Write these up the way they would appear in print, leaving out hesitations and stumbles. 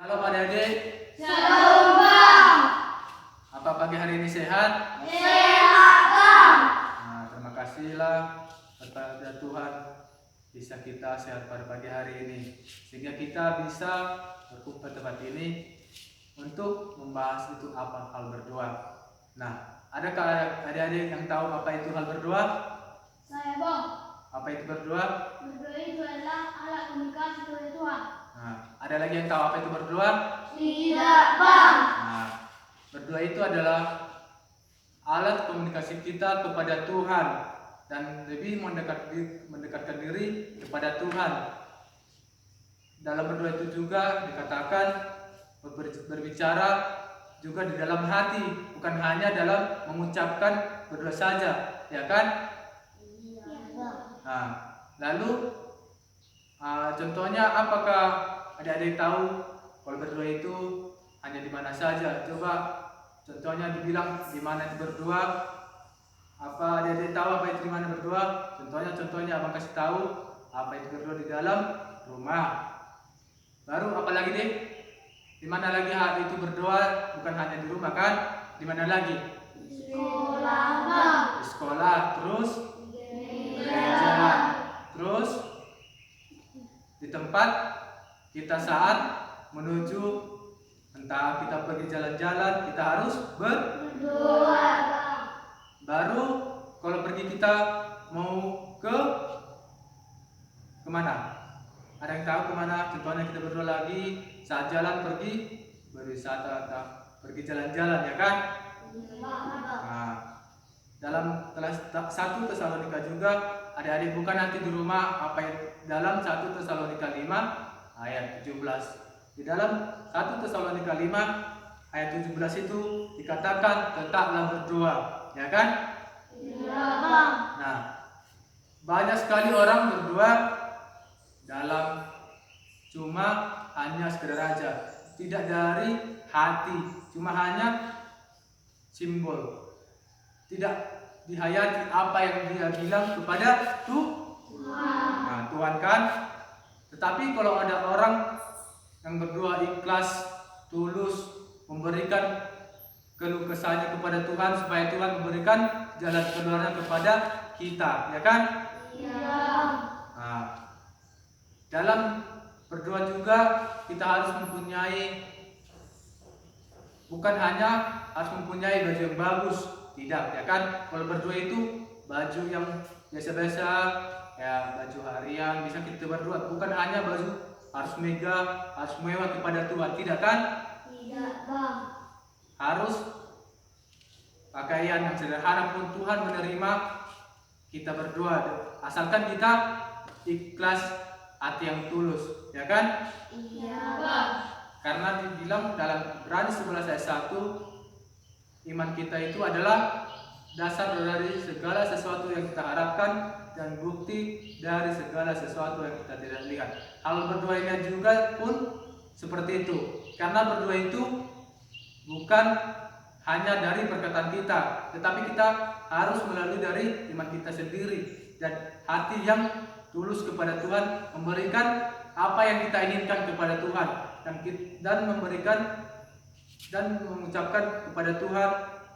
Halo adik-adik, Shalom Bang. apa pagi hari ini sehat? Sehat Bang. Nah, terima kasihlah kepada Tuhan bisa kita sehat pada pagi hari ini, sehingga kita bisa berkumpul tempat ini untuk membahas itu apa hal berdoa. Nah, adakah adik-adik yang tahu apa itu hal berdoa? Saya Bang. Apa itu berdoa? Berdoa itu adalah alat komunikasi kepada Tuhan. Nah, ada lagi yang tahu apa itu berdoa? Tidak Bang. Nah, berdoa itu adalah alat komunikasi kita kepada Tuhan dan lebih mendekatkan diri kepada Tuhan. Dalam berdoa itu juga dikatakan berbicara juga di dalam hati, bukan hanya dalam mengucapkan berdoa saja, ya kan? Iya Bang. Nah, lalu contohnya apakah adik-adik tahu kalau berdoa itu hanya di mana saja? Coba contohnya dibilang di mana itu berdoa. Apa adik-adik tahu apa itu di mana berdoa? Contohnya abang kasih tahu apa itu berdoa di dalam rumah. Baru apa lagi deh? Di mana lagi hal itu berdoa? Bukan hanya di rumah kan? Di mana lagi? Sekolah Bang. Di sekolah, terus gereja, terus di tempat kita saat menuju, entah kita pergi jalan-jalan, kita harus Berdoa Bang. baru kalau pergi kita mau kemana? Ada yang tahu kemana? Contohnya kita berdoa lagi saat jalan pergi berwisata atau pergi jalan-jalan, ya kan? Nah, dalam kelas 1 Tesalonika juga adik-adik bukan nanti di rumah apa yang dalam 1 Tesalonika 5 ayat 17. Di dalam 1 Tesalonika 5 ayat 17 itu dikatakan tetaplah berdoa, ya kan? Iya Bang. Nah, banyak sekali orang berdoa dalam cuma hanya sekedar aja, tidak dari hati, cuma hanya simbol, tidak dihayati apa yang dia bilang kepada Tuhan. Nah, Tuhan kan. Tetapi kalau ada orang yang berdoa ikhlas, tulus, memberikan keluh kesahnya kepada Tuhan supaya Tuhan memberikan jalan keluarnya kepada kita, ya kan? Iya. Nah, dalam berdoa juga kita harus mempunyai, bukan hanya harus mempunyai baju yang bagus, tidak, ya kan? Kalau berdoa itu baju yang biasa-biasa, ya baju harian bisa kita berdoa, bukan hanya baju harus megah, harus mewah kepada Tuhan, tidak kan? Tidak Bang. Harus pakaian yang sederhana pun Tuhan menerima kita berdoa, asalkan kita ikhlas, hati yang tulus, ya kan? Iya Bang. Karena dibilang dalam Ibrani 11 ayat 1, iman kita itu adalah dasar dari segala sesuatu yang kita harapkan dan bukti dari segala sesuatu yang kita tidak lihat. Hal berdoanya juga pun seperti itu. Karena berdoa itu bukan hanya dari perkataan kita, tetapi kita harus melalui dari iman kita sendiri dan hati yang tulus kepada Tuhan, memberikan apa yang kita inginkan kepada Tuhan dan memberikan dan mengucapkan kepada Tuhan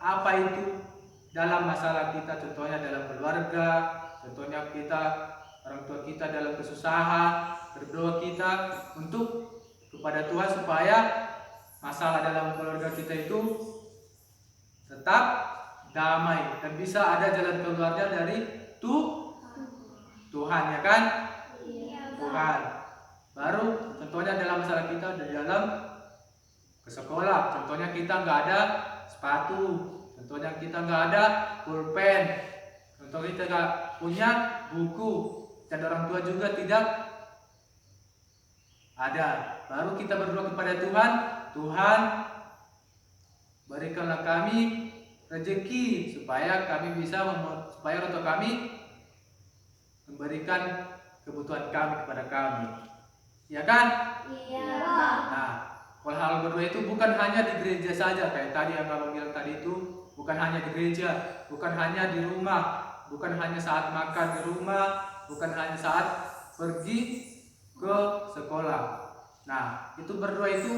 apa itu dalam masalah kita, contohnya dalam keluarga, contohnya kita orang tua kita dalam kesusahan, berdoa kita untuk kepada Tuhan supaya masalah dalam keluarga kita itu tetap damai dan bisa ada jalan keluarnya dari Tuhan, ya kan? Iya Bang. Tuhan. Baru contohnya dalam masalah kita di dalam ke sekolah, contohnya kita nggak ada sepatu, contohnya kita nggak ada pulpen, contohnya kita nggak punya buku, dan orang tua juga tidak ada. Baru kita berdoa kepada Tuhan, Tuhan berikanlah kami rezeki supaya kami bisa supaya orang tua kami memberikan kebutuhan kami kepada kami, ya kan? Iya Bang. Nah, kalau hal berdoa itu bukan hanya di gereja saja, kayak tadi yang abang bilang tadi itu, bukan hanya di gereja, bukan hanya di rumah, bukan hanya saat makan di rumah, bukan hanya saat pergi ke sekolah. Nah, itu berdoa itu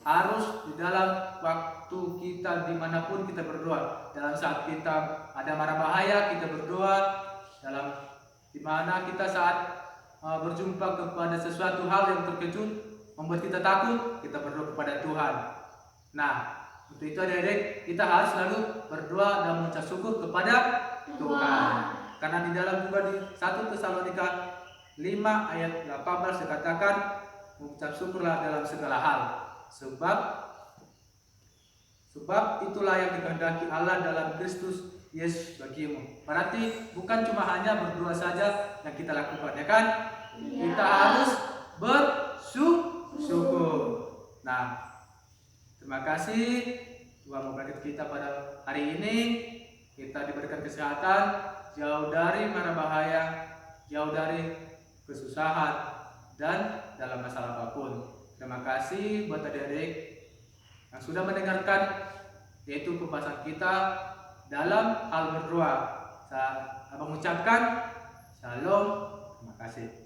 harus di dalam waktu kita dimanapun kita berdoa. Dalam saat kita ada mara bahaya kita berdoa. Dalam dimana kita saat berjumpa kepada sesuatu hal yang terkejut membuat kita takut, kita berdoa kepada Tuhan. Nah, untuk itu adik-adik kita harus selalu berdoa dan mengucap syukur kepada Tuhan. Karena di dalam juga di 1 Tesalonika 5 ayat 18 dikatakan mengucap syukurlah dalam segala hal. Sebab itulah yang dikehendaki Allah dalam Kristus Yesus bagimu. Berarti bukan cuma hanya berdoa saja yang kita lakukan, ya kan? Kita harus bersyukur. Nah, terima kasih Tuhan memberkati kita pada hari ini. Kita diberikan kesehatan, jauh dari mara bahaya, jauh dari kesusahan dan dalam masalah apapun. Terima kasih buat adik-adik yang sudah mendengarkan yaitu pembahasan kita dalam hal berdoa. Saya mengucapkan shalom. Terima kasih.